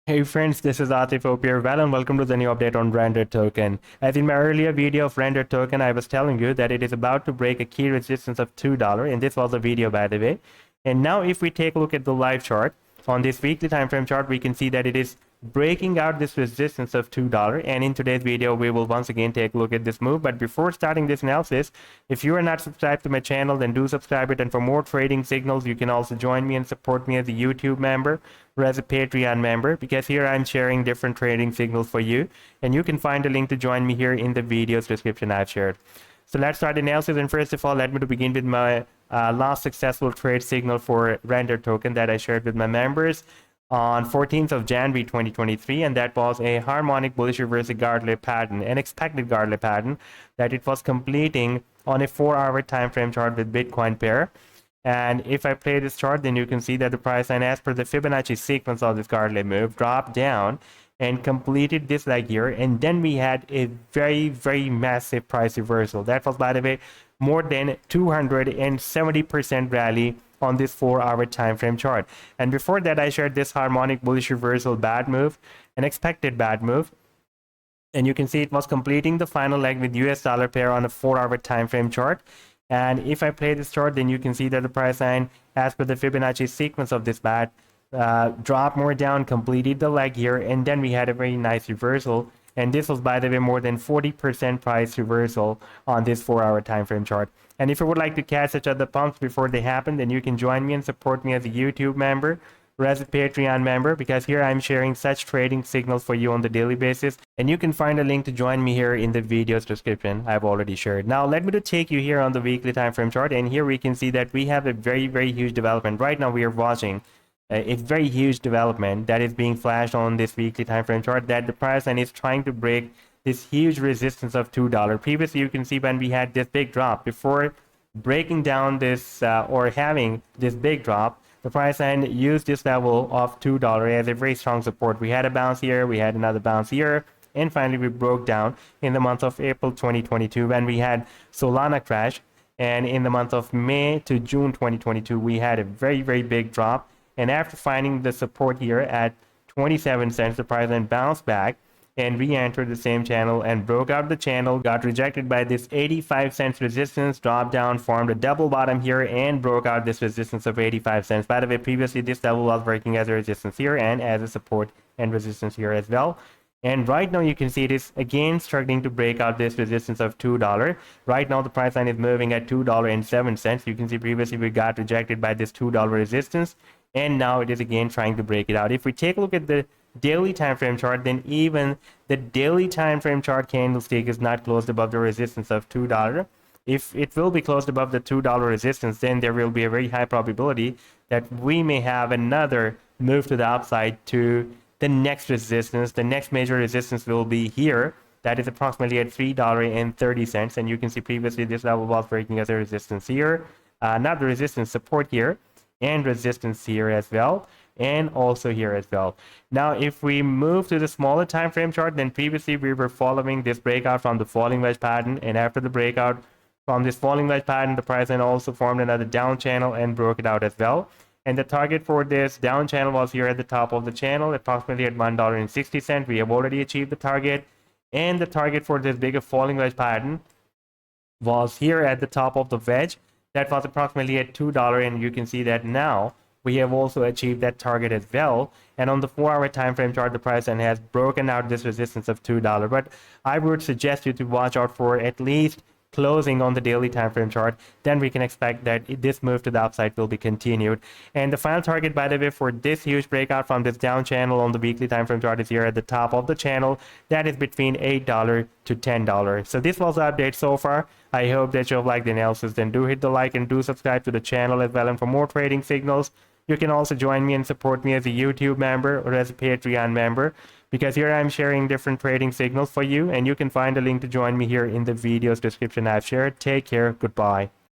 Hey friends, this is Atif here. Well, and welcome to the new update on rndr token. As in my earlier video of rndr token, I was telling you that it is about to break a key resistance of $2, and this was a video by the way. And now if we take a look at the live chart, on this weekly time frame chart, we can see that it is breaking out this resistance of $2. And in today's video, we will once again take a look at this move. But before starting this analysis, if you are not subscribed to my channel, then do subscribe it. And for more trading signals, you can also join me and support me as a YouTube member or as a Patreon member, because here I'm sharing different trading signals for you. And you can find a link to join me here in the video's description I've shared. So let's start the analysis. And first of all, let me to begin with my last successful trade signal for rndr token that I shared with my members on 14th of January 2023, and that was a harmonic bullish reversal Gartley pattern, an expected Gartley pattern that it was completing on a 4-hour time frame chart with Bitcoin pair. And if I play this chart, then you can see that the price line, as per the Fibonacci sequence of this Gartley move, dropped down and completed this leg here, and then we had a very massive price reversal. That was, by the way, more than 270% rally on this 4-hour time frame chart. And before that, I shared this harmonic bullish reversal bad move, an expected bad move, and you can see it was completing the final leg with US dollar pair on a 4-hour time frame chart. And if I play this chart, then you can see that the price line, as per the Fibonacci sequence of this bad, dropped more down, completed the leg here, and then we had a very nice reversal. And this was, by the way, more than 40% price reversal on this 4-hour time frame chart. And if you would like to catch such other pumps before they happen, then you can join me and support me as a YouTube member or as a Patreon member, because here I'm sharing such trading signals for you on the daily basis. And you can find a link to join me here in the video's description I've already shared. Now let me to take you here on the weekly time frame chart, and here we can see that we have a very huge development. Right now we are watching a very huge development that is being flashed on this weekly time frame chart, that the price line is trying to break this huge resistance of $2. Previously, you can see when we had this big drop, before breaking down this or having this big drop, the price line used this level of $2 as a very strong support. We had a bounce here, we had another bounce here, and finally we broke down in the month of April 2022 when we had Solana crash. And in the month of May to June 2022, we had a very big drop. And after finding the support here at 27 cents, the price then bounced back and re-entered the same channel and broke out the channel, got rejected by this 85 cents resistance, dropped down, formed a double bottom here, and broke out this resistance of 85 cents. By the way, previously this level was working as a resistance here and as a support and resistance here as well. And right now you can see it is again struggling to break out this resistance of $2. Right now the price line is moving at $2.07. You can see previously we got rejected by this $2 resistance, and now it is again trying to break it out. If we take a look at the daily time frame chart, then even the daily time frame chart candlestick is not closed above the resistance of $2. If it will be closed above the $2 resistance, then there will be a very high probability that we may have another move to the upside to the next resistance. The next major resistance will be here. That is approximately at $3.30. And you can see previously this level was breaking as a resistance here. Not the resistance, support here, and resistance here as well, and also here as well. Now if we move to the smaller time frame chart, then previously we were following this breakout from the falling wedge pattern, and after the breakout from this falling wedge pattern, the price then also formed another down channel and broke it out as well. And the target for this down channel was here at the top of the channel, approximately at $1.60. We have already achieved the target, and the target for this bigger falling wedge pattern was here at the top of the wedge. That was approximately at $2, and you can see that now we have also achieved that target as well. And on the 4-hour time frame chart, the price then has broken out this resistance of $2. But I would suggest you to watch out for at least closing on the daily time frame chart. Then we can expect that this move to the upside will be continued. And the final target, by the way, for this huge breakout from this down channel on the weekly time frame chart is here at the top of the channel. That is between $8 to $10. So this was the update so far. I hope that you have liked the analysis. Then do hit the like and do subscribe to the channel as well. And for more trading signals, you can also join me and support me as a YouTube member or as a Patreon member, because here I'm sharing different trading signals for you, and you can find a link to join me here in the video's description I've shared. Take care. Goodbye.